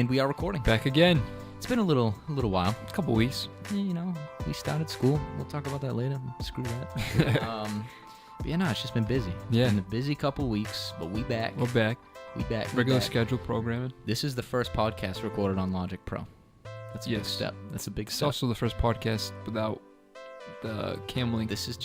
And we are recording. Back again. It's been a little while. A couple weeks. You know, we started school. We'll talk about that later. Screw that. But yeah, no, it's just been busy. Yeah. It's been a busy couple weeks, but we back. We're back. We back. Regular schedule programming. This is the first podcast recorded on Logic Pro. That's a big step. That's a big It's step. also the first podcast without the cam link. This is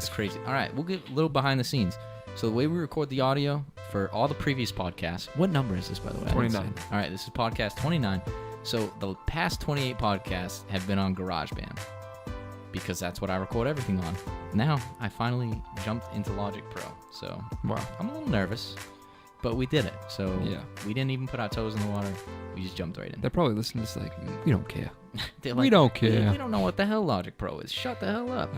crazy. All right, we'll get a little behind the scenes. So the way we record the audio for all the previous podcasts, what number is this, by the way? 29. All right, this is podcast 29. So the past 28 podcasts have been on GarageBand because that's what I record everything on. Now, I finally jumped into Logic Pro. So Wow. I'm a little nervous, but we did it. So Yeah. we didn't even put our toes in the water. We just jumped right in. They're probably listening to this like, we don't care. They're We don't care. We don't know what the hell Logic Pro is. Shut the hell up.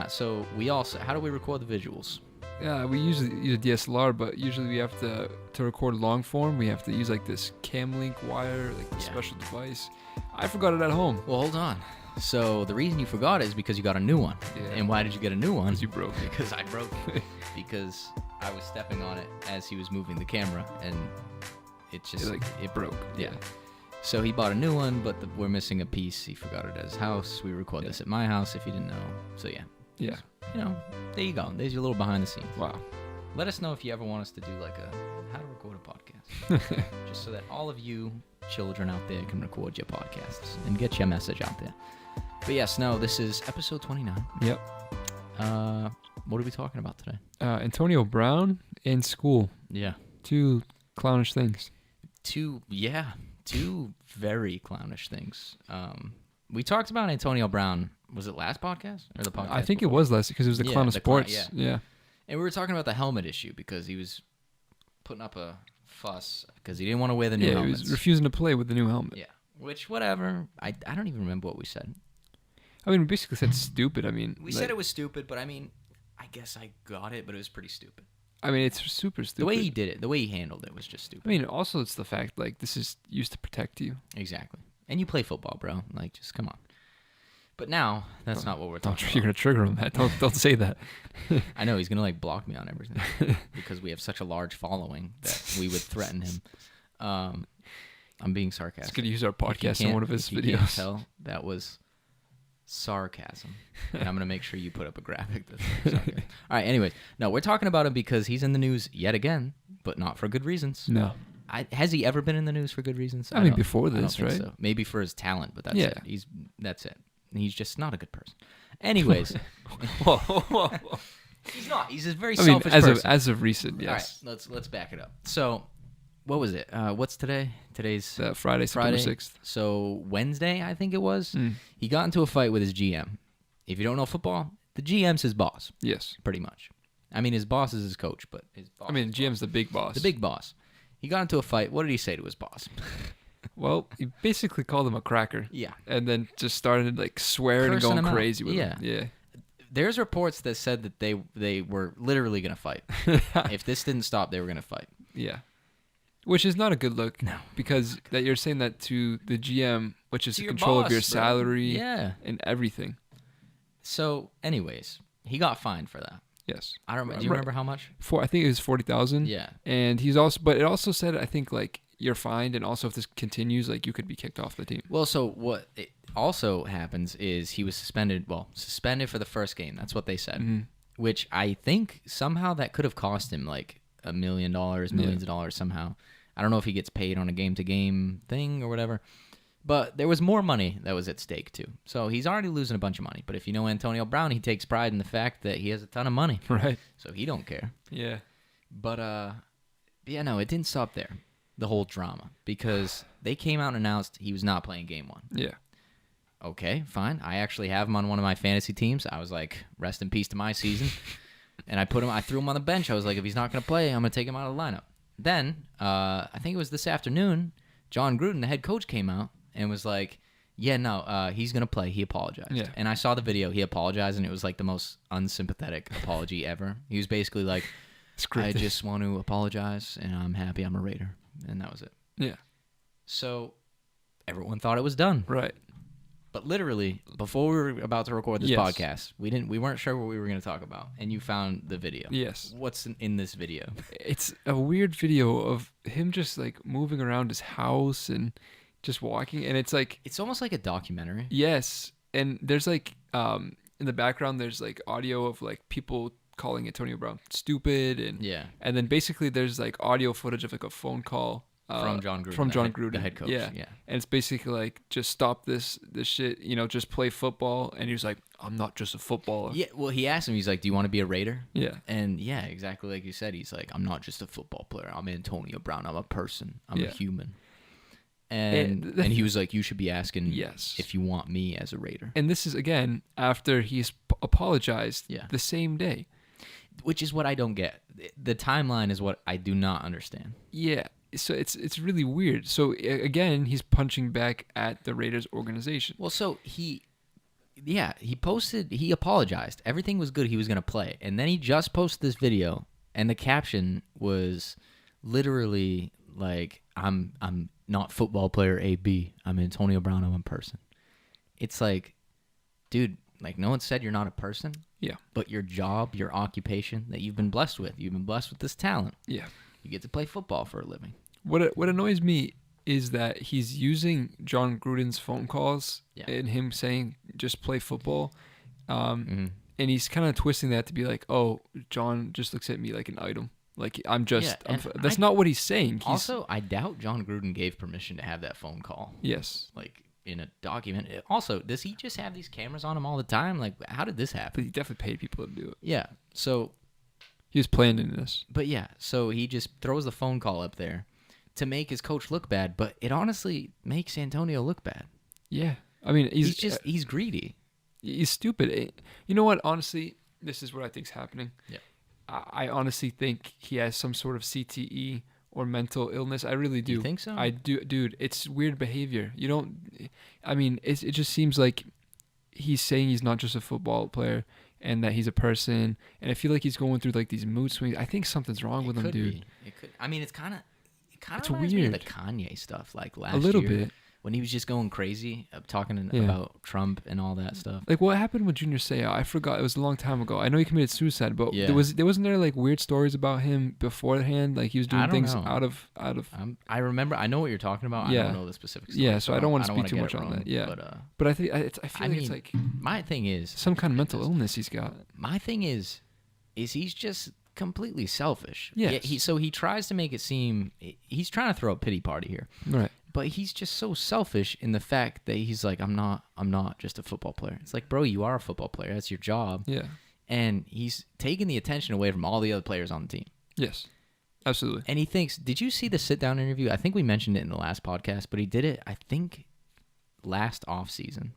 So we also, how do we record the visuals? Yeah, we usually use a DSLR, but usually we have to record long form, we have to use like this cam link wire, like a special device. I forgot it at home. Well, hold on. So the reason you forgot is because you got a new one. Yeah. And why did you get a new one? Because you broke it. Because I broke it. Because I was stepping on it as he was moving the camera, and it just it broke. Yeah. So he bought a new one, but we're missing a piece. He forgot it at his house. We record this at my house, if you didn't know. So yeah. Yeah. You know, there you go. There's your little behind the scenes. Wow. Let us know if you ever want us to do like a how to record a podcast. Just so that all of you children out there can record your podcasts and get your message out there. But yes, no, this is episode 29. Yep. What are we talking about today? Antonio Brown in school. Yeah. Two clownish things. Two very clownish things. We talked about Antonio Brown. Was it last podcast or the podcast? I think before? it was last because it was the clown of sports. Yeah. And we were talking about the helmet issue because he was putting up a fuss because he didn't want to wear the new helmets. He was refusing to play with the new helmet. Yeah. Which, whatever. I don't even remember what we said. I mean, we basically said stupid. I mean, we said it was stupid, but I mean, I guess I got it, but it was pretty stupid. I mean, it's super stupid. The way he did it, the way he handled it was just stupid. I mean, also it's the fact, like, this is used to protect you. Exactly. And you play football, bro. Like, just come on. But now, that's not what we're talking about. You're going to trigger him, Matt. Don't say that. I know, he's going to, like, block me on everything because we have such a large following that we would threaten him. I'm being sarcastic. He's going to use our podcast in one of his videos. You can't tell, that was sarcasm. And I'm going to make sure you put up a graphic that's sarcasm. All right, anyways. No, we're talking about him because he's in the news yet again, but not for good reasons. No. Has he ever been in the news for good reasons? I mean, before this, right? So. Maybe for his talent, but that's it. That's it. He's just not a good person. Anyways. Whoa. He's not. He's a very selfish person. As of recent, yes. All right, let's back it up. So, what was it? What's today? Today's Friday, September 6th. So, Wednesday, I think it was. He got into a fight with his GM. If you don't know football, the GM's his boss. Yes. Pretty much. I mean, his boss is his coach, but his boss. I mean, GM's the big boss. The big boss. He got into a fight. What did he say to his boss? Well, he basically called him a cracker. Yeah. And then just started like swearing Cursing and going crazy with him. Yeah. There's reports that said that they were literally going to fight. If this didn't stop, they were going to fight. Yeah. Which is not a good look. No. Because that you're saying that to the GM, which is to in your control boss, of your bro. salary Yeah. and everything. So, anyways, he got fined for that. Yes. I don't. Do you remember how much? I think it was 40,000. Yeah. And he's also, but it also said, I think like you're fined, and also if this continues, like you could be kicked off the team. Well, so what it also happens is he was suspended. Well, suspended for the first game. That's what they said. Mm-hmm. Which I think somehow that could have cost him like $1 million, millions of dollars somehow. I don't know if he gets paid on a game-to-game thing or whatever. But there was more money that was at stake, too. So he's already losing a bunch of money. But if you know Antonio Brown, he takes pride in the fact that he has a ton of money. Right. So he don't care. Yeah. But, no, it didn't stop there, the whole drama. Because they came out and announced he was not playing game one. Yeah. Okay, fine. I actually have him on one of my fantasy teams. I was like, rest in peace to my season. And I threw him on the bench. I was like, if he's not going to play, I'm going to take him out of the lineup. Then, I think it was this afternoon, John Gruden, the head coach, came out and was like, he's going to play. He apologized. Yeah. And I saw the video. He apologized, and it was like the most unsympathetic apology ever. He was basically like, I just want to apologize, and I'm happy I'm a Raider. And that was it. Yeah. So everyone thought it was done. Right. But literally, before we were about to record this Yes. podcast, we weren't sure what we were going to talk about, and you found the video. Yes. What's in this video? It's a weird video of him just like moving around his house and just walking, and it's like It's almost like a documentary. yes, and there's like in the background there's like audio of like people calling Antonio Brown stupid, and Yeah. and then basically there's like audio footage of like a phone call From John Gruden. from John the Gruden, head coach. Yeah. Yeah. And it's basically like, just stop this shit, just play football. And he was like, I'm not just a footballer. Yeah. Well, he asked him. He's like, "Do you want to be a Raider?" Yeah. And yeah, exactly like you said. He's like, "I'm not just a football player. I'm Antonio Brown. I'm a person. I'm Yeah. a human." And he was like, "You should be asking Yes. if you want me as a Raider." And this is, again, after he's apologized Yeah. the same day. Which is what I don't get. The timeline is what I do not understand. Yeah. So it's really weird. So, again, he's punching back at the Raiders organization. Well, so he apologized. Everything was good. He was going to play. And then he just posted this video, and the caption was literally like, I'm not football player AB. I'm Antonio Brown. I'm a person. It's like, dude, like, no one said you're not a person. Yeah. But your job, your occupation that you've been blessed with, you've been blessed with this talent. Yeah. You get to play football for a living. What annoys me is that he's using John Gruden's phone calls and him saying just play football, and he's kind of twisting that to be like, oh, John just looks at me like an item, like that's not what he's saying. Also, I doubt John Gruden gave permission to have that phone call. Yes, Like in a document. Also, does he just have these cameras on him all the time? Like, how did this but happen? he definitely paid people to do it. Yeah. So, He was planned in this. but yeah, so he just throws the phone call up there to make his coach look bad, but it honestly makes Antonio look bad. Yeah, I mean, He's greedy. he's stupid. You know what? Honestly, this is what I think's happening. Yeah. I honestly think he has some sort of CTE or mental illness. I really do. You think so? I do, dude. It's weird behavior. You don't. I mean, it just seems like he's saying he's not just a football player and that he's a person. And I feel like he's going through like these mood swings. I think something's wrong with him, dude. It could. I mean, it's kind of It's reminds me of the weird. Kanye stuff, like last A little year, bit. when he was just going crazy, talking Yeah. about Trump and all that stuff. Like what happened with Junior Seau? I forgot. It was a long time ago. I know he committed suicide, but Yeah. there wasn't there like weird stories about him beforehand, like he was I doing don't things know. out of. I remember. I know what you're talking about. Yeah. I don't know the specifics. Yeah, so I don't wanna wanna speak too get much it on wrong, that, yeah. But But I think I feel I like it's mean, like my thing is, some kind of mental illness he's got. my thing is he's just completely selfish. Yes. So he tries to make it seem he's trying to throw a pity party here, Right. but he's just so selfish in the fact that he's like, I'm not just a football player. It's like, bro, you are a football player. That's your job. Yeah. And he's taking the attention away from all the other players on the team. Yes. Absolutely. And he thinks, did you see the sit down interview? I think we mentioned it in the last podcast, but he did it, I think, last off season.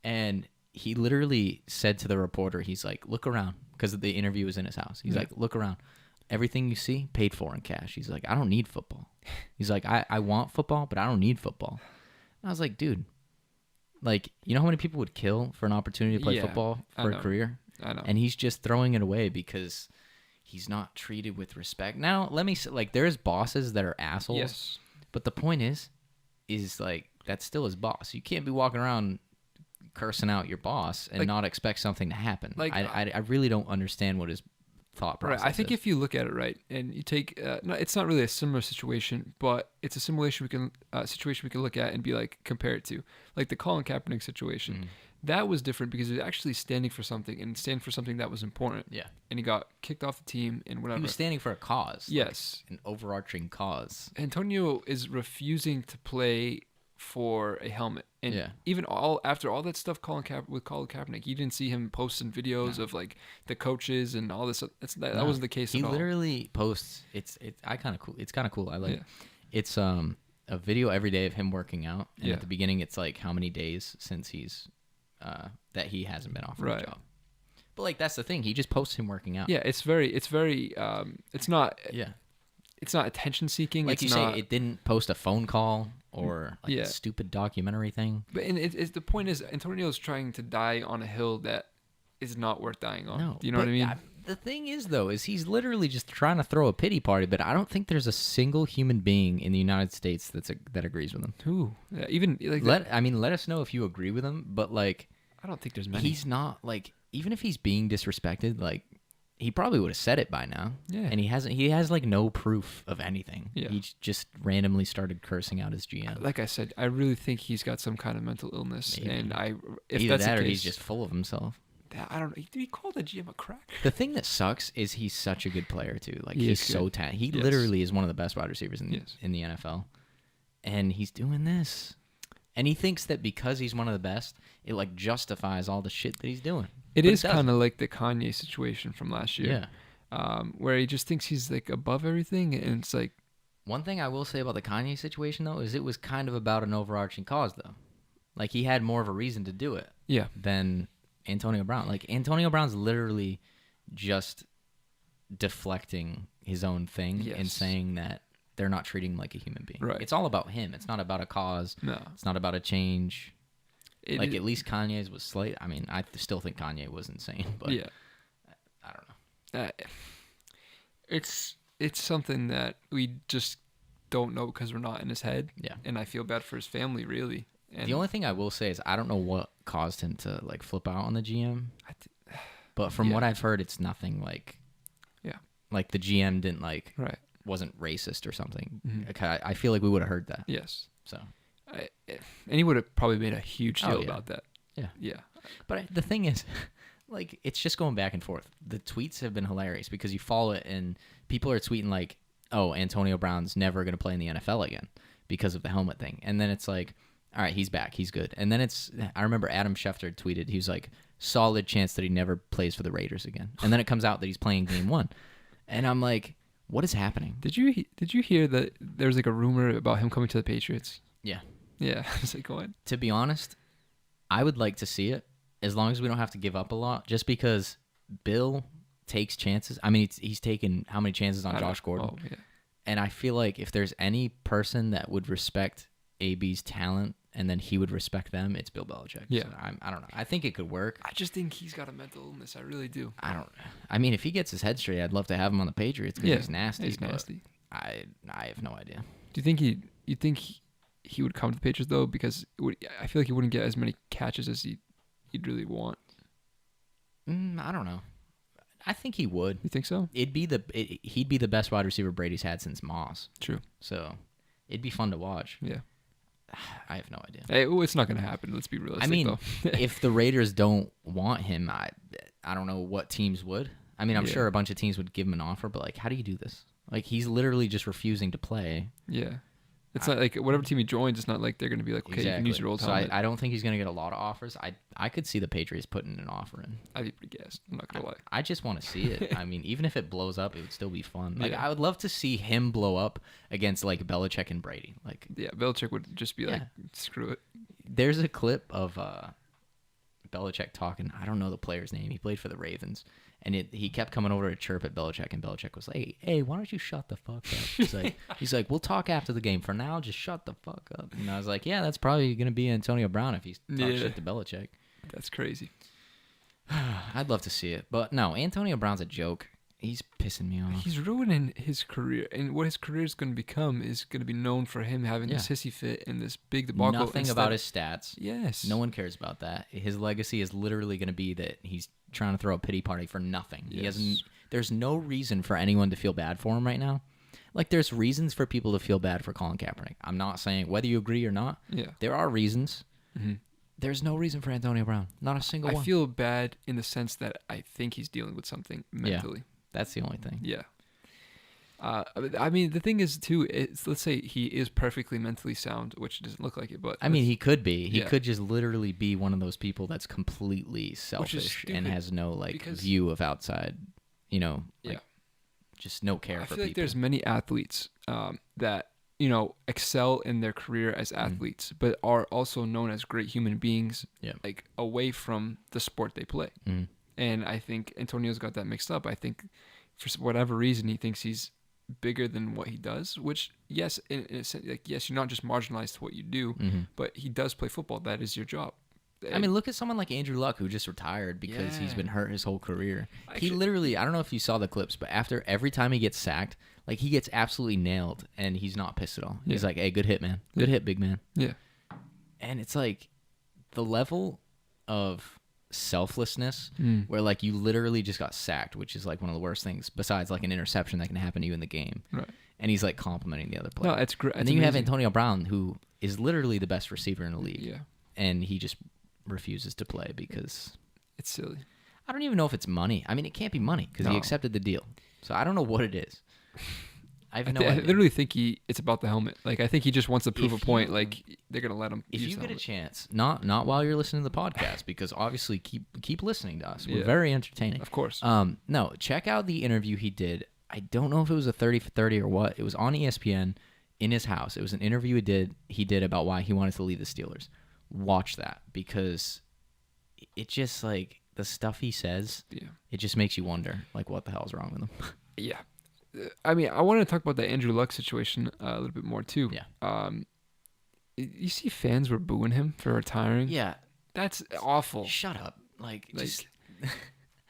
And he literally said to the reporter, he's like, look around, because the interview was in his house. He's Yeah. like, look around. Everything you see, paid for in cash. He's like, I don't need football. He's like, I want football, but I don't need football. And I was like, dude, like, you know how many people would kill for an opportunity to play Yeah, football I for a know. career? I know. And he's just throwing it away because he's not treated with respect. Now, let me say, like, there's bosses that are assholes. Yes. But the point is like, that's still his boss. You can't be walking around cursing out your boss and Like- not expect something to happen. like, I really don't understand what his thought process Right. I think is. if you look at it right, and you take, no, it's not really a similar situation, but it's a situation we can look at and be like, compare it to, like the Colin Kaepernick situation. Mhm. That was different because he was actually standing for something and standing for something that was important. Yeah. And he got kicked off the team and whatever. He was standing for a cause. like, Yes. an overarching cause. Antonio is refusing to play for a helmet, and Yeah. even after all that stuff, Colin Kaepernick, you didn't see him posting videos of like the coaches and all this. That No. wasn't the case He at all. literally posts. It's kind of cool. It's kind of cool. I like. Yeah. It's a video every day of him working out, and Yeah. at the beginning, it's like how many days since he's that he hasn't been offered Right. a job. But like that's the thing. He just posts him working out. Yeah, it's not Yeah. it's not attention seeking. Like it's you not, say, it didn't post a phone call or like Yeah. a stupid documentary thing. But the point is, Antonio's trying to die on a hill that is not worth dying on. No. Do you know what I but mean? The thing is, though, is he's literally just trying to throw a pity party, but I don't think there's a single human being in the United States that agrees with him. Who? Yeah, even like let us know if you agree with him, but like I don't think there's many. He's not like, even if he's being disrespected, like he probably would have said it by now. Yeah. And he hasn't. He has like no proof of anything. Yeah. He just randomly started cursing out his GM. Like I said, I really think he's got some kind of mental illness, Maybe. and if Either that's that the or case, he's just full of himself. I don't know. Did he call the GM a crack? The thing that sucks is he's such a good player too. Like He he's is so good. talented. He Yes. literally is one of the best wide receivers in Yes. in the NFL, and he's doing this, and he thinks that because he's one of the best, it like justifies all the shit that he's doing. It But is doesn't. kind of like the Kanye situation from last year, where he just thinks he's like above everything, and it's like One thing I will say about the Kanye situation though is it was kind of about an overarching cause though. Like he had more of a reason to do it yeah, than Antonio Brown. Like Antonio Brown's literally just deflecting his own thing and Yes. saying that they're not treating him like a human being. Right. It's all about him. It's not about a cause. no, It's not about a change. it Like is- at least Kanye's was slight. I mean, I still think Kanye was insane, but yeah, I don't know. it's something that we just don't know because we're not in his head. Yeah. And I feel bad for his family, really. And The only thing I will say is I don't know what caused him to like flip out on the GM. But from Yeah. what I've heard, it's nothing like, Yeah. like the GM didn't like, right. wasn't racist or something. Mhm. Like, I feel like we would have heard that. Yes. So, And he would have probably made a huge Oh, deal yeah. about that. Yeah. Yeah. but the thing is, like, it's just going back and forth. The tweets have been hilarious because you follow it and people are tweeting like, "Oh, Antonio Brown's never going to play in the NFL again because of the helmet thing," and then it's like, "All right, he's back, he's good," and then I remember Adam Schefter tweeted, he was like, "Solid chance that he never plays for the Raiders again," and then it comes out that he's playing Game 1, and I'm like, what is happening? Did you hear that there's like a rumor about him coming to the Patriots? Yeah. Yeah. It's like, go ahead. To be honest, I would like to see it as long as we don't have to give up a lot, just because Bill takes chances. I mean, he's taken how many chances on Josh Gordon? Oh, yeah. And I feel like if there's any person that would respect AB's talent and then he would respect them, it's Bill Belichick. Yeah. So I don't know. I think it could work. I just think he's got a mental illness. I really do. I mean, if he gets his head straight, I'd love to have him on the Patriots because Yeah, he's nasty. He's but nasty. I have no idea. Do you think he would come to the Patriots though? Because I feel like he wouldn't get as many catches as he'd really want. I don't know. I think he would. You think so? He'd be the best wide receiver Brady's had since Moss. True. So it'd be fun to watch. Yeah. I have no idea. Hey, it's not going to happen. Let's be realistic. I mean, though. if the Raiders don't want him, I don't know what teams would. I mean, I'm Yeah. sure a bunch of teams would give him an offer, but like, how do you do this? Like, he's literally just refusing to play. Yeah. It's not like whatever team he joins, it's not like they're going to be like, okay, you can use your old So helmet. I don't think he's going to get a lot of offers. I could see the Patriots putting an offer in. I'd be pretty gassed. I'm not going to lie. I just want to see it. I mean, even if it blows up, it would still be fun. Like, Yeah. I would love to see him blow up against like Belichick and Brady. Like, Yeah, Belichick would just be like, Yeah. screw it. there's a clip of Belichick talking. I don't know the player's name. He played for the Ravens, and he kept coming over to chirp at Belichick, and Belichick was like, "Hey, why don't you shut the fuck up?" He's like, "We'll talk after the game. For now, just shut the fuck up." And I was like, "Yeah, that's probably gonna be Antonio Brown if he talks Yeah. shit to Belichick." That's crazy. I'd love to see it, but no, Antonio Brown's a joke. He's pissing me off. He's ruining his career, and what his career is going to become is going to be known for him having this hissy fit and this big debacle. Nothing about his stats. Yes. No one cares about that. His legacy is literally going to be that he's trying to throw a pity party for nothing. He Yes. hasn't. There's no reason for anyone to feel bad for him right now. Like, there's reasons for people to feel bad for Colin Kaepernick. I'm not saying whether you agree or not. Yeah. There are reasons. Mm-hmm. There's no reason for Antonio Brown. Not a single I one. feel bad in the sense that I think he's dealing with something mentally. That's the only thing. Yeah. I mean, the thing is, too, let's say he is perfectly mentally sound, which doesn't look like it, but... I mean, he could be. He Yeah. could just literally be one of those people that's completely selfish and stupid has no, like, because- view of outside, like, Yeah. just no care I for feel like people. there's many athletes that, excel in their career as Mm-hmm. athletes, but are also known as great human beings, Yeah. like, away from the sport they play. Mhm. And I think Antonio's got that mixed up. I think for whatever reason he thinks he's bigger than what he does, which yes, in a sense, like, yes, you're not just marginalized to what you do, Mhm. but he does play football. That is your job. I mean, look at someone like Andrew Luck, who just retired because he's been hurt his whole career. He literally, I don't know if you saw the clips, but after every time he gets sacked, like, he gets absolutely nailed, and he's not pissed at all. He's like, hey, good hit, man. Good hit, big man. Yeah. And it's like the level of selflessness where, like, you literally just got sacked, which is, like, one of the worst things besides, like, an interception that can happen to you in the game. Right. And he's, like, complimenting the other player. No, it's great. And then you have Antonio Brown, who is literally the best receiver in the league. Yeah. And he just refuses to play because it's silly. I don't even know if it's money. I mean, it can't be money because he accepted the deal. So I don't know what it is. I have no idea. I literally think it's about the helmet. Like, I think he just wants to prove a point. Like, they're gonna let him. If you get a chance, not while you're listening to the podcast, because obviously keep listening to us. We're very entertaining, of course. No, check out the interview he did. I don't know if it was a 30 for 30 or what. It was on ESPN in his house. It was an interview he did about why he wanted to leave the Steelers. Watch that, because it just, like, the stuff he says, it just makes you wonder, like, what the hell's wrong with him. Yeah. I mean, I want to talk about the Andrew Luck situation a little bit more, too. Yeah. You see fans were booing him for retiring? Yeah. That's awful. Shut up. Like just...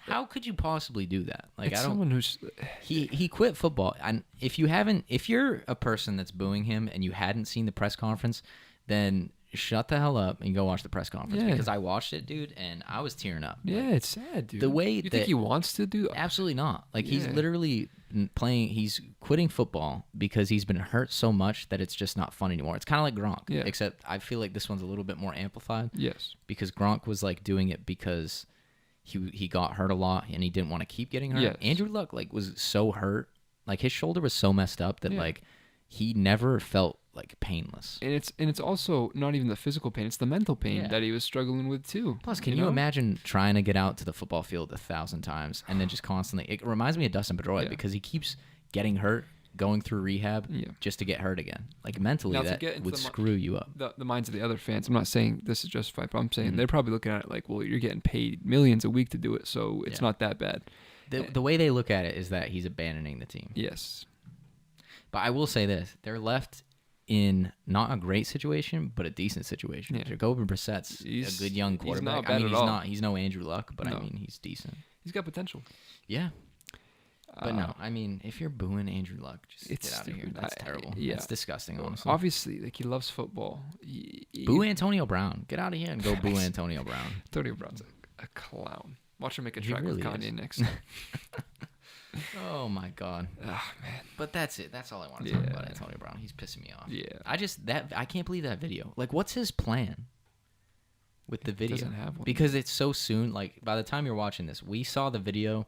How could you possibly do that? Like, it's I don't. Someone who's he quit football, and if you're a person that's booing him and you hadn't seen the press conference, then shut the hell up and go watch the press conference, because I watched it, dude, and I was tearing up. Yeah, like, it's sad, dude. The way you think he wants to do that? Absolutely not. Like, he's literally he's quitting football because he's been hurt so much that it's just not fun anymore. It's kind of like Gronk, except I feel like this one's a little bit more amplified. Yes, because Gronk was, like, doing it because he got hurt a lot and he didn't want to keep getting hurt. Yes. Andrew Luck, like, was so hurt, like, his shoulder was so messed up that like he never felt, like, painless. And it's also not even the physical pain, it's the mental pain that he was struggling with too. Plus, can you imagine trying to get out to the football field 1,000 times and then just constantly, it reminds me of Dustin Pedroia because he keeps getting hurt, going through rehab just to get hurt again. Like, mentally, that would screw you up. The minds of the other fans, I'm not saying this is justified, but I'm saying they're probably looking at it like, well, you're getting paid millions a week to do it, so it's not that bad. The way they look at it is that he's abandoning the team. Yes. But I will say this, they're left in not a great situation, but a decent situation. Jacoby Brissett's a good young quarterback. He's not bad at all. He's no Andrew Luck, but I mean, he's decent. He's got potential. Yeah. But no, I mean, if you're booing Andrew Luck, just get out of here. That's terrible. Yeah. It's disgusting, honestly. Obviously, like, he loves football. Boo Antonio Brown. Get out of here and go boo Antonio Brown. Antonio Brown's a clown. Watch him make a track with Kanye next. Oh my God. Oh man. But that's it. That's all I want to talk about Antonio Brown. He's pissing me off. Yeah. I can't believe that video. Like, what's his plan with the video? Doesn't have one. Because it's so soon. Like, by the time you're watching this, we saw the video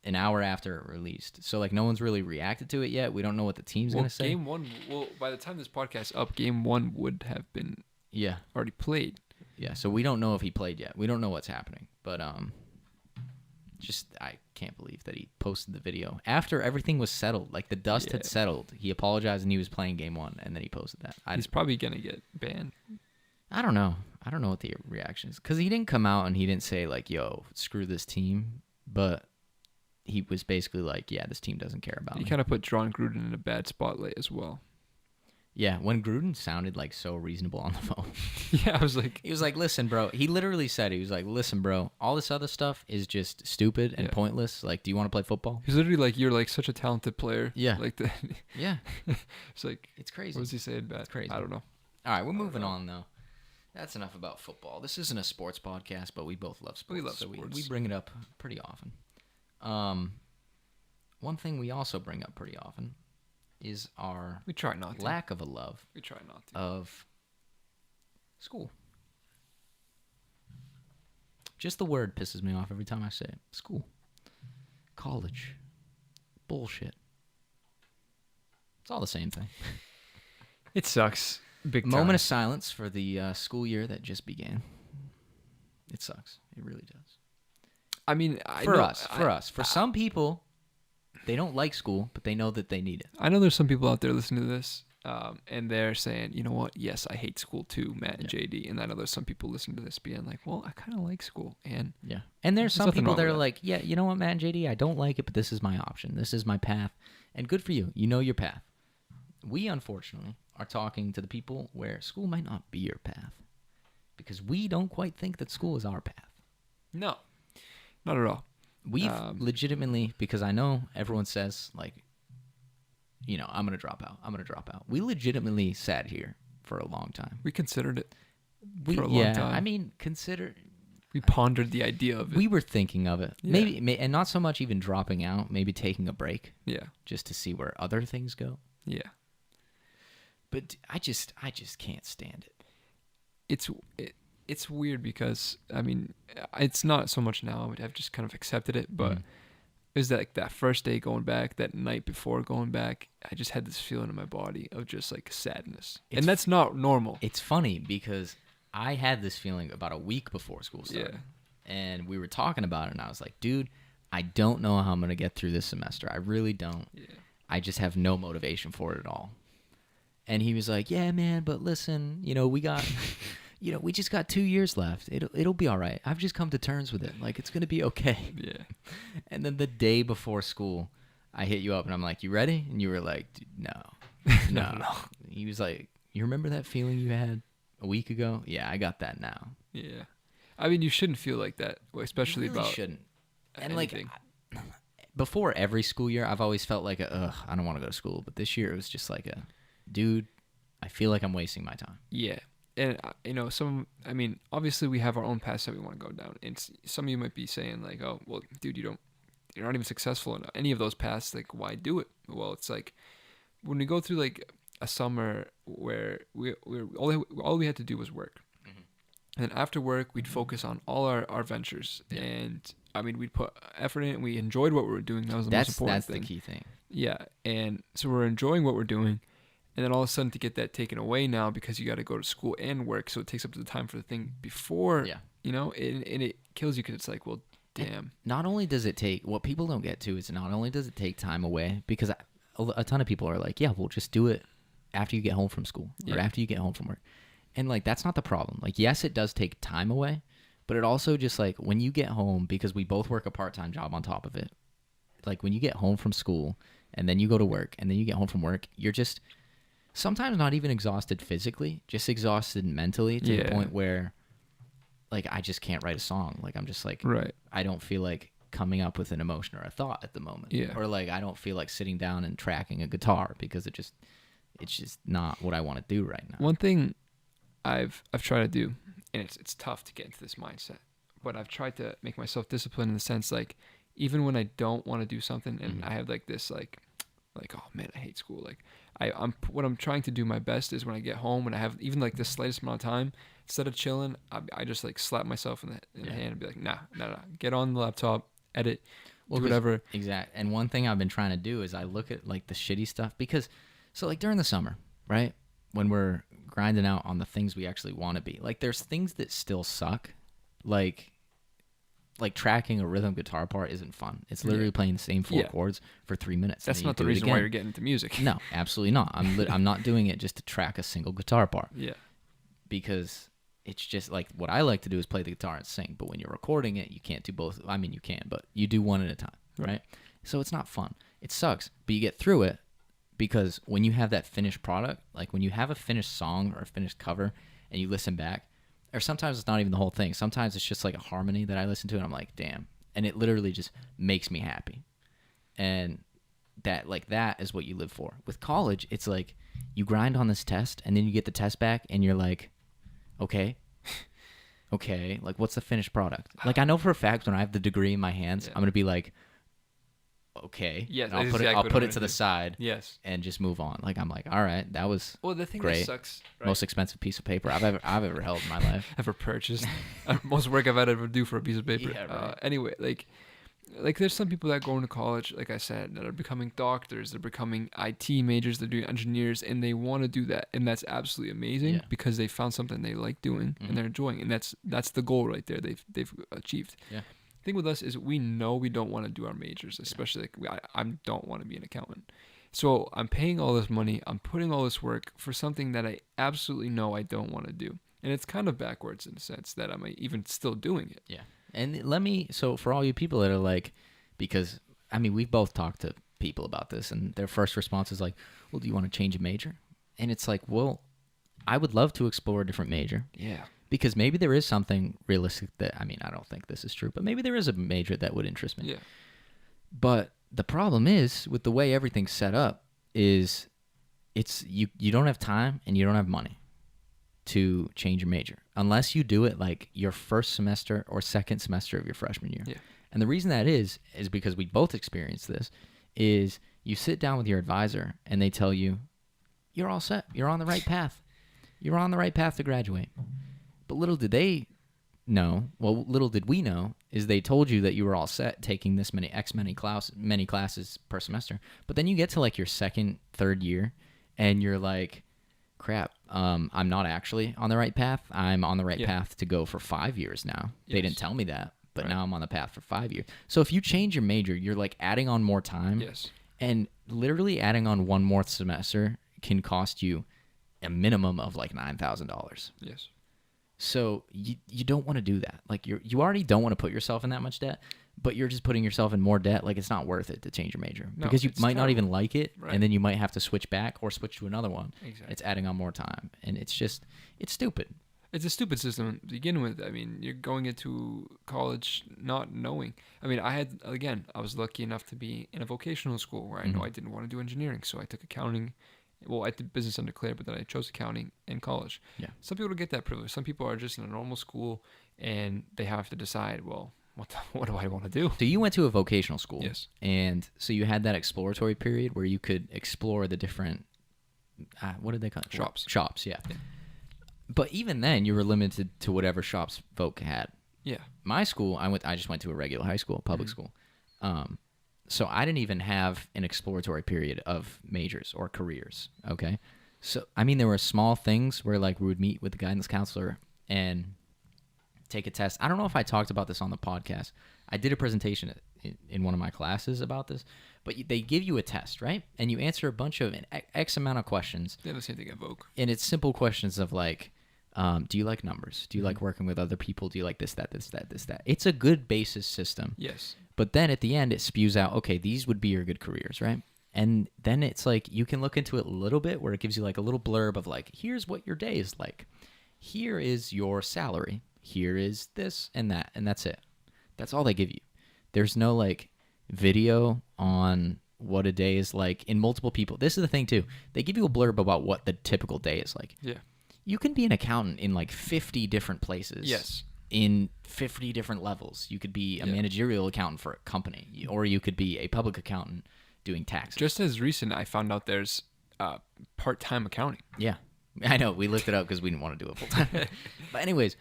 an hour after it released. So, like, no one's really reacted to it yet. We don't know what the team's going to say. Game one, by the time this podcast up, game one would have been already played. Yeah, so we don't know if he played yet. We don't know what's happening. But I can't believe that he posted the video after everything was settled. Like, the dust had settled. He apologized and he was playing game one, and then he posted that. He's probably going to get banned. I don't know. I don't know what the reaction is. Because he didn't come out and he didn't say, like, yo, screw this team. But he was basically like, yeah, this team doesn't care about me. He kind of put John Gruden in a bad spotlight as well. Yeah, when Gruden sounded, like, so reasonable on the phone. Yeah, I was like... He was like, listen, bro. He literally said, he was like, listen, bro, all this other stuff is just stupid and pointless. Like, do you want to play football? He's literally like, you're, like, such a talented player. Yeah. Like, yeah. It's like... It's crazy. What was he saying bad? It's crazy. I don't know. All right, we're moving on, though. That's enough about football. This isn't a sports podcast, but we both love sports. We love sports. We bring it up pretty often. One thing we also bring up pretty often is our lack of a love of school. Just the word pisses me off every time I say it. School. College. Bullshit. It's all the same thing. It sucks. Big time. Moment of silence for the school year that just began. It sucks. It really does. I mean, for us. For some people, they don't like school, but they know that they need it. I know there's some people out there listening to this, and they're saying, you know what? Yes, I hate school too, Matt and JD. And I know there's some people listening to this being like, well, I kind of like school. And there's some people that are like, yeah, you know what, Matt and JD, I don't like it, but this is my option. This is my path. And good for you. You know your path. We, unfortunately, are talking to the people where school might not be your path. because we don't quite think that school is our path. No, not at all. We've legitimately, because I know everyone says, like, I'm going to drop out. I'm going to drop out. We legitimately sat here for a long time. We considered it for a long time. I mean, we pondered the idea of it. We were thinking of it. Yeah. Maybe, and not so much even dropping out, maybe taking a break. Yeah. Just to see where other things go. Yeah. But I just can't stand it. It's weird because, I mean, it's not so much now. I've just kind of accepted it, but it was that first day going back, that night before going back, I just had this feeling in my body of just like sadness. And that's not normal. It's funny because I had this feeling about a week before school started. Yeah. And we were talking about it, and I was like, dude, I don't know how I'm going to get through this semester. I really don't. Yeah. I just have no motivation for it at all. And he was like, yeah, man, but listen, we got... we just got 2 years left. It'll be all right. I've just come to terms with it. Like, it's going to be okay. Yeah. And then the day before school, I hit you up, and I'm like, you ready? And you were like, no. No. He was like, you remember that feeling you had a week ago? Yeah, I got that now. Yeah. I mean, you shouldn't feel like that, especially you really about shouldn't. And, anything. like, before every school year, I've always felt like, I don't want to go to school. But this year, it was just like dude, I feel like I'm wasting my time. Yeah. And, obviously we have our own paths that we want to go down. And some of you might be saying like, oh, well, dude, you're not even successful in any of those paths. Like, why do it? Well, it's like when we go through like a summer where all we had to do was work. Mm-hmm. And after work, we'd focus on all our ventures. Yeah. And I mean, we'd put effort in it, and we enjoyed what we were doing. That was the most important thing. That's the key thing. Yeah. And so we're enjoying what we're doing. And then all of a sudden to get that taken away now because you got to go to school and work. So it takes up to the time for the thing before, and it kills you because it's like, well, damn. And not only does it take, what people don't get to is not only does it take time away, because a ton of people are like, yeah, we'll just do it after you get home from school or after you get home from work. And like, that's not the problem. Like, yes, it does take time away, but it also just like when you get home, because we both work a part-time job on top of it. Like when you get home from school and then you go to work and then you get home from work, you're just... sometimes not even exhausted physically, just exhausted mentally to the point where, like, I just can't write a song. Like, I'm just like, right. I don't feel like coming up with an emotion or a thought at the moment. Yeah. Or like, I don't feel like sitting down and tracking a guitar because it's just not what I want to do right now. One thing I've tried to do, and it's tough to get into this mindset, but I've tried to make myself disciplined in the sense, like, even when I don't want to do something and I have like this, like, oh man, I hate school. Like, what I'm trying to do my best is when I get home and I have even like the slightest amount of time, instead of chilling, I just like slap myself in the hand and be like, nah, get on the laptop, edit, do whatever. Exact. And one thing I've been trying to do is I look at like the shitty stuff because, so like during the summer, right? When we're grinding out on the things we actually want to be, like there's things that still suck. Like tracking a rhythm guitar part isn't fun. It's literally playing the same four chords for 3 minutes. That's not the reason why you're getting into music. No, absolutely not. I'm not doing it just to track a single guitar part. Yeah. Because it's just like what I like to do is play the guitar and sing. But when you're recording it, you can't do both. I mean, you can, but you do one at a time, right? So it's not fun. It sucks, but you get through it because when you have that finished product, like when you have a finished song or a finished cover and you listen back, or sometimes it's not even the whole thing. Sometimes it's just like a harmony that I listen to and I'm like, damn. And it literally just makes me happy. And that is what you live for. With college, it's like you grind on this test and then you get the test back and you're like, okay, like what's the finished product? Like I know for a fact when I have the degree in my hands, I'm going to be like, okay. Yes, I'll put it to the side. Yes. And just move on. Like I'm like, all right, that was the thing great. That sucks. Right? Most expensive piece of paper I've ever held in my life. Ever purchased. Most work I've had to ever do for a piece of paper. Yeah, right. Anyway, like there's some people that go into college, like I said, that are becoming doctors, they're becoming IT majors, they're doing engineers, and they want to do that, and that's absolutely amazing because they found something they like doing and they're enjoying, and that's the goal right there. They've achieved. Yeah. Thing with us is we know we don't want to do our majors, especially like I don't want to be an accountant. So I'm paying all this money, I'm putting all this work for something that I absolutely know I don't want to do. And it's kind of backwards in the sense that I'm even still doing it. Yeah. And so for all you people that are like, because I mean, we've both talked to people about this and their first response is like, well, do you want to change a major? And it's like, well, I would love to explore a different major. Yeah. Because maybe there is something realistic that, I mean, I don't think this is true, but maybe there is a major that would interest me. Yeah. But the problem is with the way everything's set up is you don't have time and you don't have money to change your major unless you do it like your first semester or second semester of your freshman year. Yeah. And the reason that is because we both experienced this, is you sit down with your advisor and they tell you, you're all set. You're on the right path. You're on the right path to graduate. But little did they know, well, little did we know, is they told you that you were all set taking this many classes per semester. But then you get to like your second, third year and you're like, crap, I'm not actually on the right path. I'm on the right path to go for 5 years now. Yes. They didn't tell me that, but now I'm on the path for 5 years. So if you change your major, you're like adding on more time. Yes. And literally adding on one more semester can cost you a minimum of like $9,000. Yes. So you don't want to do that. Like you already don't want to put yourself in that much debt, but you're just putting yourself in more debt. Like it's not worth it to change your major because you might not even like it, and then you might have to switch back or switch to another one. Exactly. It's adding on more time, and it's stupid. It's a stupid system to begin with. I mean, you're going into college not knowing. I mean, I was lucky enough to be in a vocational school where I know I didn't want to do engineering, so I took accounting. Well, I did business undeclared, but then I chose accounting in college. Yeah. Some people don't get that privilege. Some people are just in a normal school, and they have to decide, well, what do I want to do? So you went to a vocational school. Yes. And so you had that exploratory period where you could explore the different, what did they call it? Shops. Shops, yeah. But even then, you were limited to whatever shops folk had. Yeah. My school, I just went to a regular high school, public school. So I didn't even have an exploratory period of majors or careers, okay? So, I mean, there were small things where, like, we would meet with the guidance counselor and take a test. I don't know if I talked about this on the podcast. I did a presentation in one of my classes about this, but they give you a test, right? And you answer a bunch of X amount of questions. They have the same thing at Vogue. And it's simple questions of, like, do you like numbers? Do you like working with other people? Do you like this, that, this, that, this, that? It's a good basis system. Yes. But then at the end, it spews out, okay, these would be your good careers, right? And then it's like you can look into it a little bit where it gives you like a little blurb of like, here's what your day is like. Here is your salary. Here is this and that. And that's it. That's all they give you. There's no like video on what a day is like in multiple people. This is the thing too. They give you a blurb about what the typical day is like. Yeah. You can be an accountant in like 50 different places. Yes. In 50 different levels. You could be a managerial accountant for a company, or you could be a public accountant doing taxes. Just as recent, I found out there's part-time accounting. Yeah. I know. We looked it up because we didn't want to do it full-time. But anyways,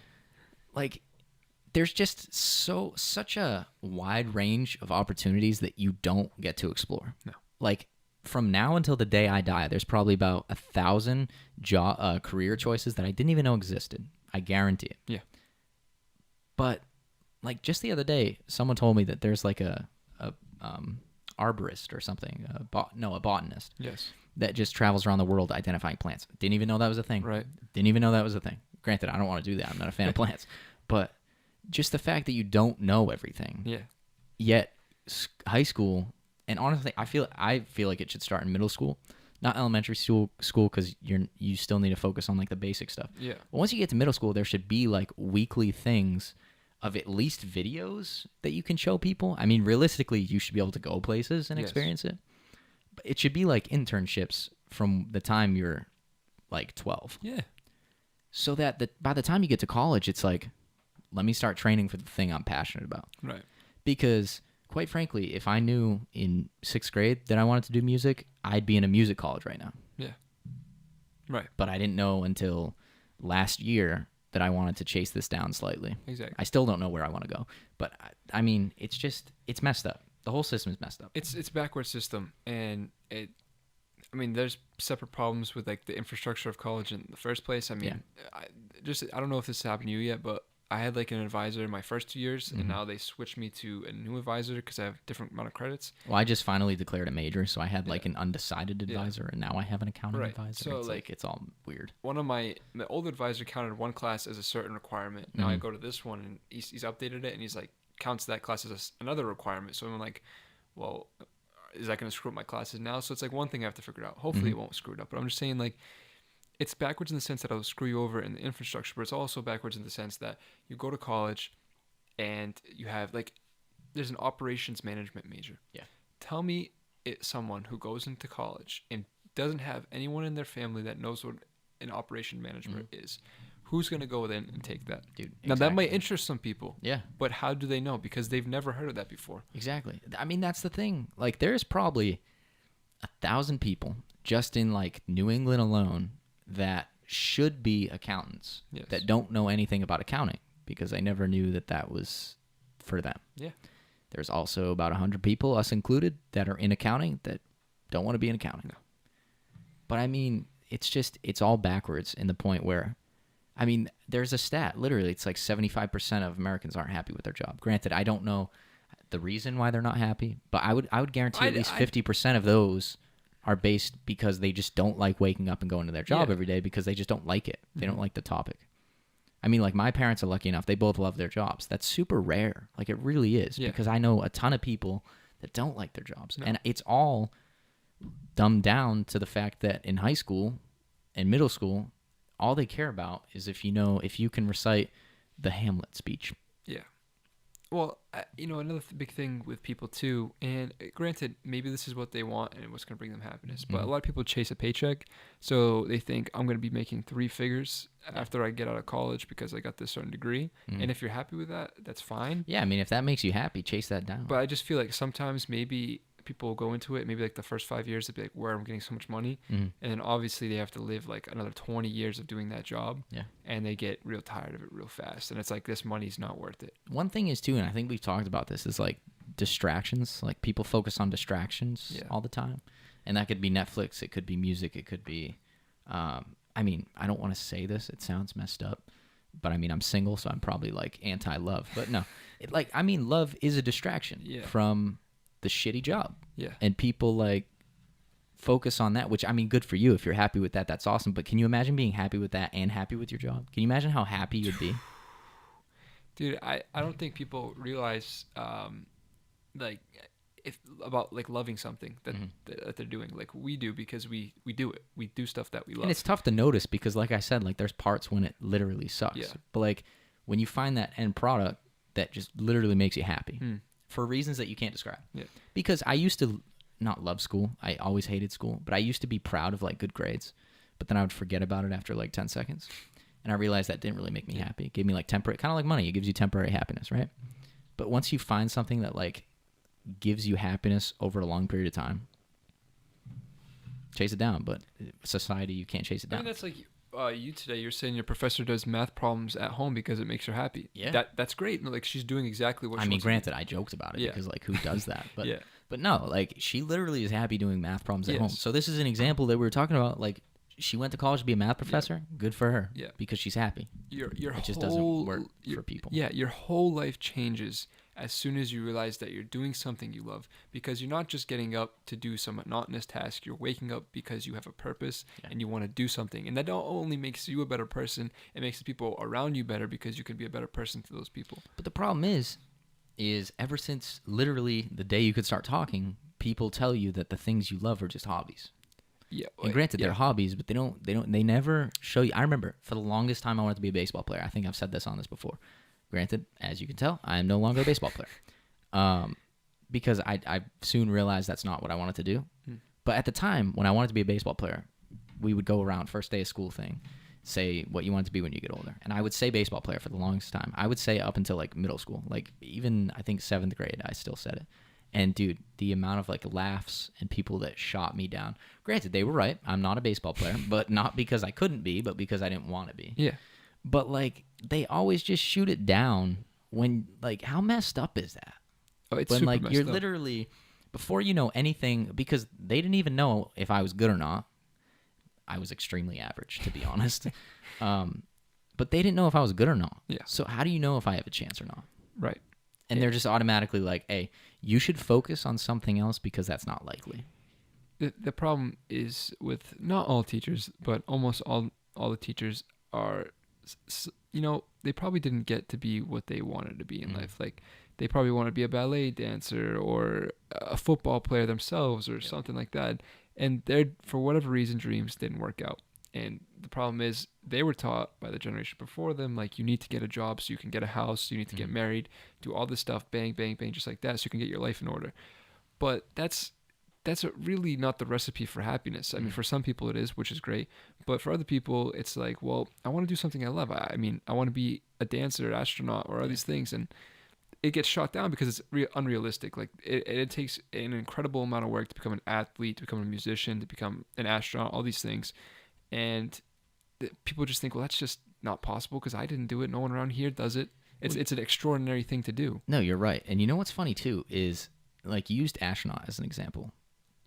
like, there's just such a wide range of opportunities that you don't get to explore. No. Like, from now until the day I die, there's probably about 1,000 career choices that I didn't even know existed. I guarantee it. Yeah. But like just the other day, someone told me that there's like a arborist or something, a botanist. Yes. That just travels around the world identifying plants. Didn't even know that was a thing. Right. Didn't even know that was a thing. Granted, I don't want to do that. I'm not a fan of plants. But just the fact that you don't know everything. Yeah. Yet high school, and honestly, I feel like it should start in middle school, not elementary school because you still need to focus on like the basic stuff. Yeah. But once you get to middle school, there should be like weekly things of at least videos that you can show people. I mean, realistically, you should be able to go places and experience it. But it should be like internships from the time you're like 12. Yeah. So that by the time you get to college, it's like, let me start training for the thing I'm passionate about. Right. Because quite frankly, if I knew in 6th grade that I wanted to do music, I'd be in a music college right now. Yeah. Right. But I didn't know until last year that I wanted to chase this down slightly. Exactly. I still don't know where I want to go. But I mean, it's messed up. The whole system is messed up. It's a backward system, and there's separate problems with like the infrastructure of college in the first place. I mean, I don't know if this happened to you yet, but I had like an advisor in my first 2 years, and now they switched me to a new advisor because I have a different amount of credits. Well, I just finally declared a major, so I had like an undecided advisor, and now I have an accounting advisor. So it's like it's all weird. One of my old advisor counted one class as a certain requirement. Now I go to this one, and he's updated it, and he's like counts that class as another requirement. So I'm like, well, is that going to screw up my classes now? So it's like one thing I have to figure out. Hopefully it won't screw it up. But I'm just saying, like, it's backwards in the sense that it'll screw you over in the infrastructure, but it's also backwards in the sense that you go to college and you have like there's an operations management major. Yeah. Tell me someone who goes into college and doesn't have anyone in their family that knows what an operation management is. Who's going to go in and take that? Dude, now, that might interest some people. Yeah. But how do they know? Because they've never heard of that before. Exactly. I mean, that's the thing. Like, there's probably 1,000 people just in, like, New England alone that should be accountants that don't know anything about accounting because they never knew that that was for them. Yeah. There's also about 100 people, us included, that are in accounting that don't want to be in accounting. No. But, I mean, it's all backwards in the point where, I mean, there's a stat. Literally, it's like 75% of Americans aren't happy with their job. Granted, I don't know the reason why they're not happy, but I would guarantee at least 50% of those are based because they just don't like waking up and going to their job every day because they just don't like it. They don't like the topic. I mean, like, my parents are lucky enough. They both love their jobs. That's super rare. Like, it really is because I know a ton of people that don't like their jobs. No. And it's all dumbed down to the fact that in high school and middle school, all they care about is if you can recite the Hamlet speech. Yeah. Well, another big thing with people too, and granted, maybe this is what they want and what's going to bring them happiness, but a lot of people chase a paycheck, so they think I'm going to be making 3 figures after I get out of college because I got this certain degree, and if you're happy with that, that's fine. Yeah, I mean, if that makes you happy, chase that down. But I just feel like sometimes maybe people go into it, maybe like the first 5 years, they'd be like, where I'm getting so much money. And then obviously they have to live like another 20 years of doing that job. Yeah. And they get real tired of it real fast. And it's like, this money's not worth it. One thing is too, and I think we've talked about this, is like distractions. Like, people focus on distractions all the time. And that could be Netflix. It could be music. It could be, I mean, I don't want to say this. It sounds messed up. But I mean, I'm single, so I'm probably like anti-love. But no, love is a distraction from the shitty job. Yeah. And people like focus on that, which, I mean, good for you. If you're happy with that, that's awesome. But can you imagine being happy with that and happy with your job? Can you imagine how happy you'd be? Dude, I don't think people realize about loving something that they're doing. Like, we do because we do it. We do stuff that we love. And it's tough to notice because, like I said, like, there's parts when it literally sucks. Yeah. But like, when you find that end product that just literally makes you happy for reasons that you can't describe. Yeah. Because I used to not love school. I always hated school, but I used to be proud of like good grades, but then I would forget about it after like 10 seconds. And I realized that didn't really make me happy. It gave me like temporary, kind of like money. It gives you temporary happiness, right? But once you find something that like gives you happiness over a long period of time, chase it down. But society, you can't chase it down. I mean, that's like you today. You're saying your professor does math problems at home because it makes her happy. Yeah, that's great. Like, she's doing exactly what. I mean, granted, I joked about it because like, who does that? But but no, like, she literally is happy doing math problems at home. So this is an example that we were talking about. Like, she went to college to be a math professor. Good for her. Yeah, because she's happy. It just doesn't work for people. Yeah, your whole life changes as soon as you realize that you're doing something you love, because you're not just getting up to do some monotonous task. You're waking up because you have a purpose and you want to do something. And that not only makes you a better person, it makes the people around you better because you can be a better person to those people. But the problem is ever since literally the day you could start talking, people tell you that the things you love are just hobbies. Yeah. And granted, they're hobbies, but they never show you. I remember for the longest time I wanted to be a baseball player. I think I've said this on this before. Granted, as you can tell, I am no longer a baseball player. Because I soon realized that's not what I wanted to do. But at the time, when I wanted to be a baseball player, we would go around, first day of school thing, say what you wanted to be when you get older. And I would say baseball player for the longest time. I would say up until like middle school. Like, even I think 7th grade, I still said it. And dude, the amount of like laughs and people that shot me down. Granted, they were right. I'm not a baseball player, but not because I couldn't be, but because I didn't want to be. Yeah. But like, they always just shoot it down when, like, how messed up is that? Oh, it's when super like messed you're up. literally, before you know anything, because they didn't even know if I was good or not. I was extremely average, to be honest. But they didn't know if I was good or not. Yeah. So how do you know if I have a chance or not? Right. And they're just automatically like, hey, you should focus on something else because that's not likely. The problem is with not all teachers, but almost all the teachers are, they probably didn't get to be what they wanted to be in life. Like, they probably want to be a ballet dancer or a football player themselves or something like that. And for whatever reason, dreams didn't work out. And the problem is they were taught by the generation before them, like, you need to get a job so you can get a house, you need to get married, do all this stuff, bang, bang, bang, just like that, so you can get your life in order. But that's really not the recipe for happiness. I mean, for some people it is, which is great. But for other people, it's like, well, I want to do something I love. I mean, I want to be a dancer, astronaut, or all these things. And it gets shot down because it's unrealistic. Like, it takes an incredible amount of work to become an athlete, to become a musician, to become an astronaut, all these things. And people just think, well, that's just not possible because I didn't do it. No one around here does it. It's an extraordinary thing to do. No, you're right. And you know what's funny, too, is, like, you used astronaut as an example.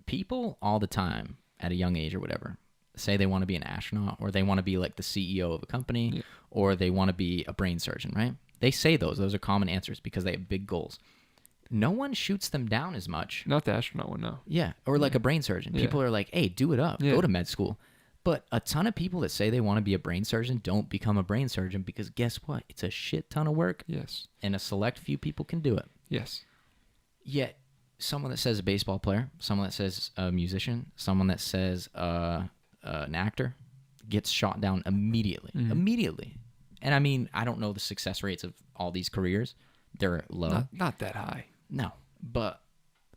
People all the time at a young age or whatever say they want to be an astronaut, or they want to be like the CEO of a company, or they want to be a brain surgeon, right? They say those are common answers because they have big goals. No one shoots them down as much. Not the astronaut one, no. Yeah, or like a brain surgeon. People are like, hey, do it up, go to med school. But a ton of people that say they want to be a brain surgeon don't become a brain surgeon because guess what? It's a shit ton of work. Yes. And a select few people can do it. Yes. Yet someone that says a baseball player, someone that says a musician, someone that says an actor gets shot down immediately. Immediately. And I mean, I don't know the success rates of all these careers. They're low. Not that high. No. But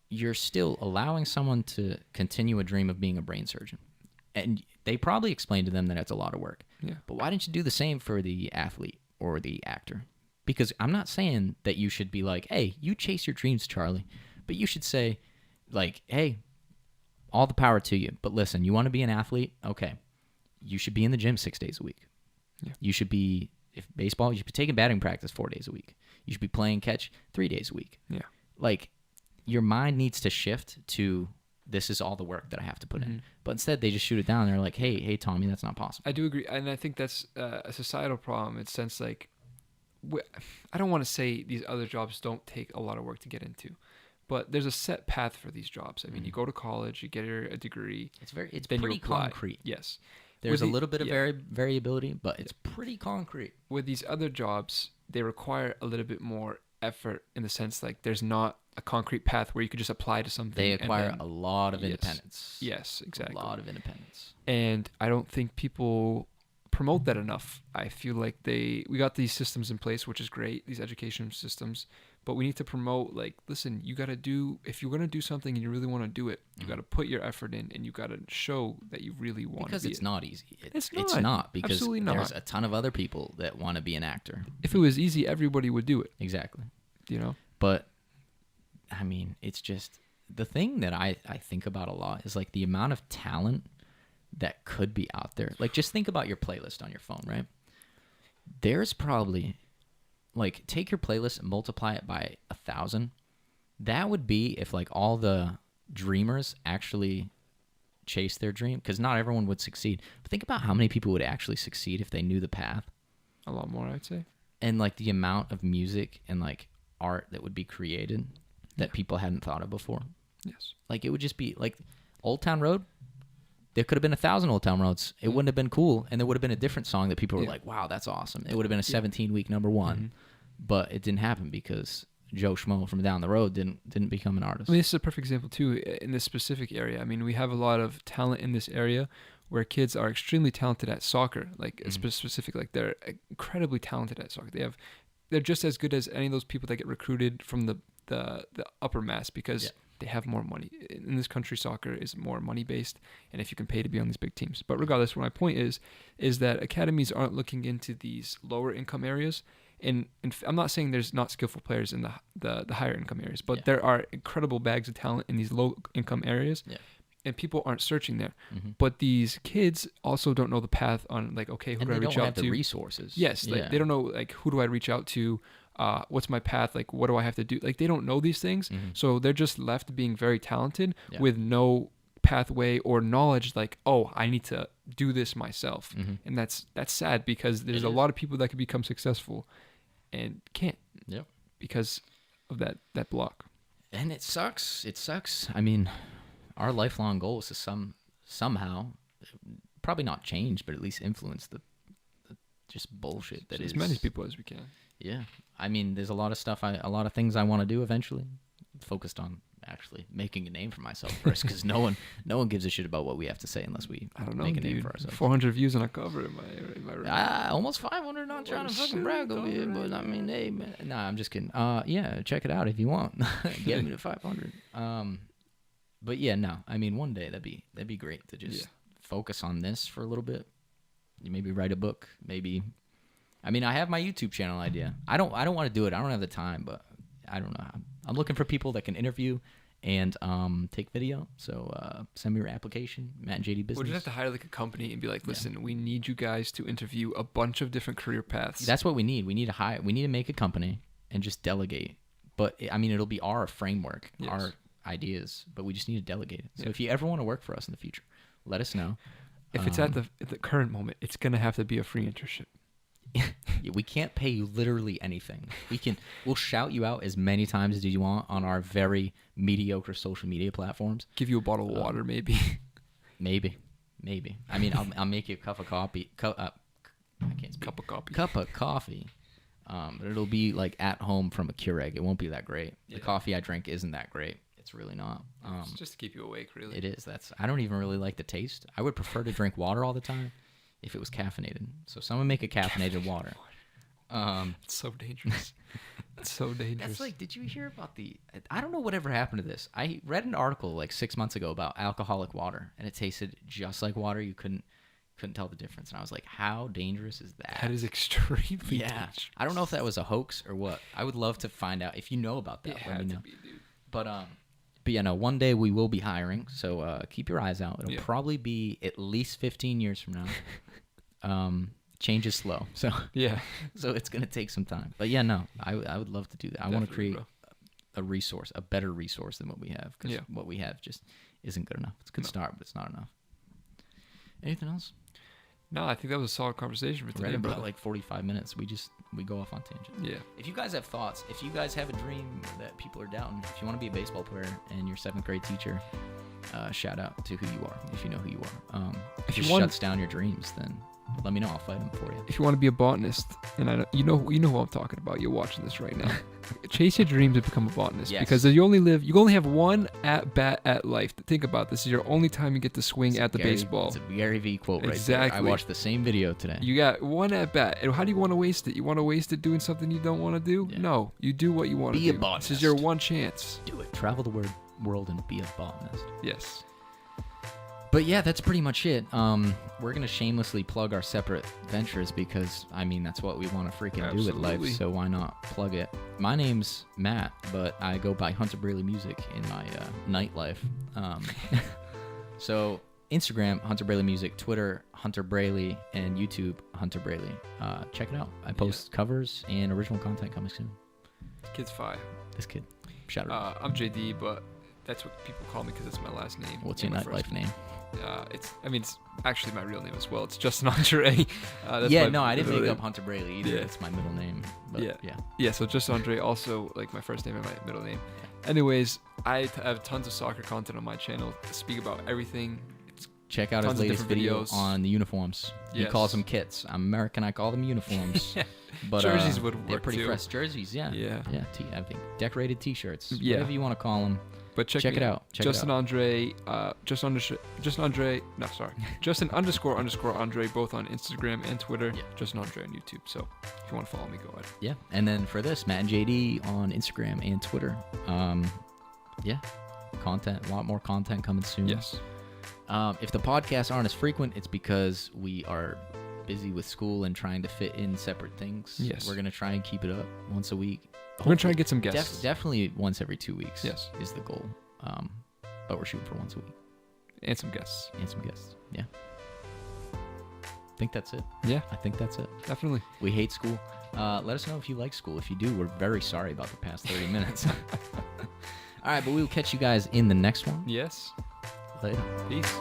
you're still allowing someone to continue a dream of being a brain surgeon. And they probably explained to them that it's a lot of work. Yeah. But why didn't you do the same for the athlete or the actor? Because I'm not saying that you should be like, hey, you chase your dreams, Charlie. But you should say, like, hey, all the power to you. But listen, you want to be an athlete? Okay. You should be in the gym 6 days a week. Yeah. You should be, if baseball, you should be taking batting practice 4 days a week. You should be playing catch 3 days a week. Yeah. Like, your mind needs to shift to, this is all the work that I have to put in. But instead, they just shoot it down. They're like, hey, Tommy, that's not possible. I do agree. And I think that's a societal problem in the sense, like, I don't want to say these other jobs don't take a lot of work to get into. But there's a set path for these jobs. I mean, you go to college, you get a degree. It's pretty concrete. Yes. There's a little bit of variability, but it's pretty concrete. With these other jobs, they require a little bit more effort in the sense, like, there's not a concrete path where you could just apply to something. They acquire a lot of independence. Yes, exactly. A lot of independence. And I don't think people promote that enough. I feel like we got these systems in place, which is great, these education systems, but we need to promote, like, listen, you got to do, if you're going to do something and you really want to do it, you got to put your effort in and you got to show that you really want to. Because it's not easy. It's not because absolutely not. There's a ton of other people that want to be an actor. If it was easy, everybody would do it. Exactly. You know? But, I mean, it's just, the thing that I think about a lot is, like, the amount of talent that could be out there. Like, just think about your playlist on your phone, right? There's probably, like, take your playlist and multiply it by 1,000. That would be if, like, all the dreamers actually chase their dream, because not everyone would succeed. But think about how many people would actually succeed if they knew the path. A lot more, I'd say. And, like, the amount of music and, like, art that would be created that people hadn't thought of before. Yes. Like, it would just be, like, Old Town Road. There could have been 1,000 Old Town Roads. It wouldn't have been cool, and there would have been a different song that people were like, wow, that's awesome. It would have been a 17-week number one, but it didn't happen because Joe Schmo from down the road didn't become an artist. I mean, this is a perfect example, too, in this specific area. I mean, we have a lot of talent in this area where kids are extremely talented at soccer, like specific, like they're incredibly talented at soccer. They're just as good as any of those people that get recruited from the upper mass because they have more money. In this country, soccer is more money-based, and if you can pay to be on these big teams. But regardless, my point is that academies aren't looking into these lower-income areas. And I'm not saying there's not skillful players in the higher-income areas, but there are incredible bags of talent in these low-income areas, and people aren't searching there. But these kids also don't know the path on, like, okay, who do I reach out to? They don't have the resources. Yes, like they don't know, like, who do I reach out to? What's my path? Like, what do I have to do? Like, they don't know these things. So they're just left being very talented with no pathway or knowledge, like, oh, I need to do this myself. And that's sad because there's a lot of people that could become successful and can't because of that block. And it sucks. I mean, our lifelong goal is to somehow, probably not change, but at least influence the just bullshit that is as many people as we can. Yeah. I mean, there's a lot of stuff, a lot of things I want to do eventually, focused on actually making a name for myself first, because no one gives a shit about what we have to say unless we make a name for ourselves. 400 views on a cover. Am I right? Almost 500. Not trying to fucking brag over here, but I mean, hey, man. Nah, I'm just kidding. Yeah, check it out if you want. Get me to 500. But yeah, no. I mean, one day that'd be great to just focus on this for a little bit. You maybe write a book. Maybe. I mean, I have my YouTube channel idea. I don't want to do it. I don't have the time, but I don't know. I'm looking for people that can interview and take video. So send me your application, Matt and JD Business. We'll just have to hire like a company and be like, listen, we need you guys to interview a bunch of different career paths. That's what we need. We need to make a company and just delegate. But I mean, it'll be our framework, our ideas, but we just need to delegate it. So if you ever want to work for us in the future, let us know. If it's at the current moment, it's gonna have to be a free internship. We can't pay you literally anything. We'll shout you out as many times as you want on our very mediocre social media platforms. Give you a bottle of water, maybe. Maybe. I mean, I'll make you a cup of coffee. I can't speak. Cup of coffee. But it'll be like at home from a Keurig. It won't be that great. The coffee I drink isn't that great. It's really not. It's just to keep you awake, really. It is. I don't even really like the taste. I would prefer to drink water all the time if it was caffeinated. So someone make a caffeinated water. It's so dangerous. It's so dangerous. That's like, did you hear about I don't know whatever happened to this. I read an article like 6 months ago about alcoholic water, and it tasted just like water. You couldn't tell the difference. And I was like, how dangerous is that? That is extremely dangerous. I don't know if that was a hoax or what. I would love to find out. If you know about that, let me know. But yeah, no, one day we will be hiring, so keep your eyes out. It'll probably be at least 15 years from now. Change is slow, so so it's gonna take some time. But yeah, no, I would love to do that. I want to create a better resource than what we have, because what we have just isn't good enough. It's a good start, but it's not enough. Anything else? No, I think that was a solid conversation for today. Right about like 45 minutes. We go off on tangents. Yeah. If you guys have thoughts, if you guys have a dream that people are doubting, if you want to be a baseball player and your 7th grade teacher, shout out to who you are, if you know who you are. If you shuts down your dreams, then let me know. I'll fight them for you. If you want to be a botanist, and I know you know who I'm talking about. You're watching this right now. Chase your dreams and become a botanist, because you only have one at bat at life. Think about this: is your only time you get to swing at the baseball. It's a Gary V quote right there. I watched the same video today. You got one at bat, and how do you want to waste it? You want to waste it doing something you don't want to do? Yeah. No, you do what you want to do. Be a botanist. This is your one chance. Do it. Travel the world and be a botanist. Yes. But yeah, that's pretty much it. We're going to shamelessly plug our separate ventures, because, I mean, that's what we want to freaking do with life, so why not plug it? My name's Matt, but I go by Hunter Braley Music in my nightlife. So Instagram, Hunter Braley Music, Twitter, Hunter Braley, and YouTube, Hunter Braley. Check it out. I post covers and original content coming soon. Kid's fire. This kid. Shout out. I'm JD, but that's what people call me because it's my last name. What's your nightlife name? It's actually my real name as well. It's Justin Andre. I didn't make up Hunter Braley either. It's my middle name. But yeah. So Justin Andre, also like my first name and my middle name. Anyways, I have tons of soccer content on my channel to speak about everything. Check out his latest video on the uniforms. He calls them kits. I'm American. I call them uniforms. But jerseys would work. They're pretty too. fresh jerseys. Yeah. I think decorated T-shirts. Yeah. Whatever you want to call them. But check it out. Justin Andre, Justin __ Andre, both on Instagram and Twitter. Yeah. Justin Andre on YouTube. So if you want to follow me, go ahead. Yeah. And then for this, Matt and JD on Instagram and Twitter. Content, a lot more content coming soon. Yes. If the podcasts aren't as frequent, it's because we are busy with school and trying to fit in separate things. Yes. We're going to try and keep it up once a week. We're going to try and get some guests. Definitely once every 2 weeks. Yes. Is the goal. But we're shooting for once a week. And some guests. Yeah. I think that's it. Yeah. I think that's it. Definitely. We hate school. Let us know if you like school. If you do, we're very sorry about the past 30 minutes. All right, but we will catch you guys in the next one. Yes. Later. Peace.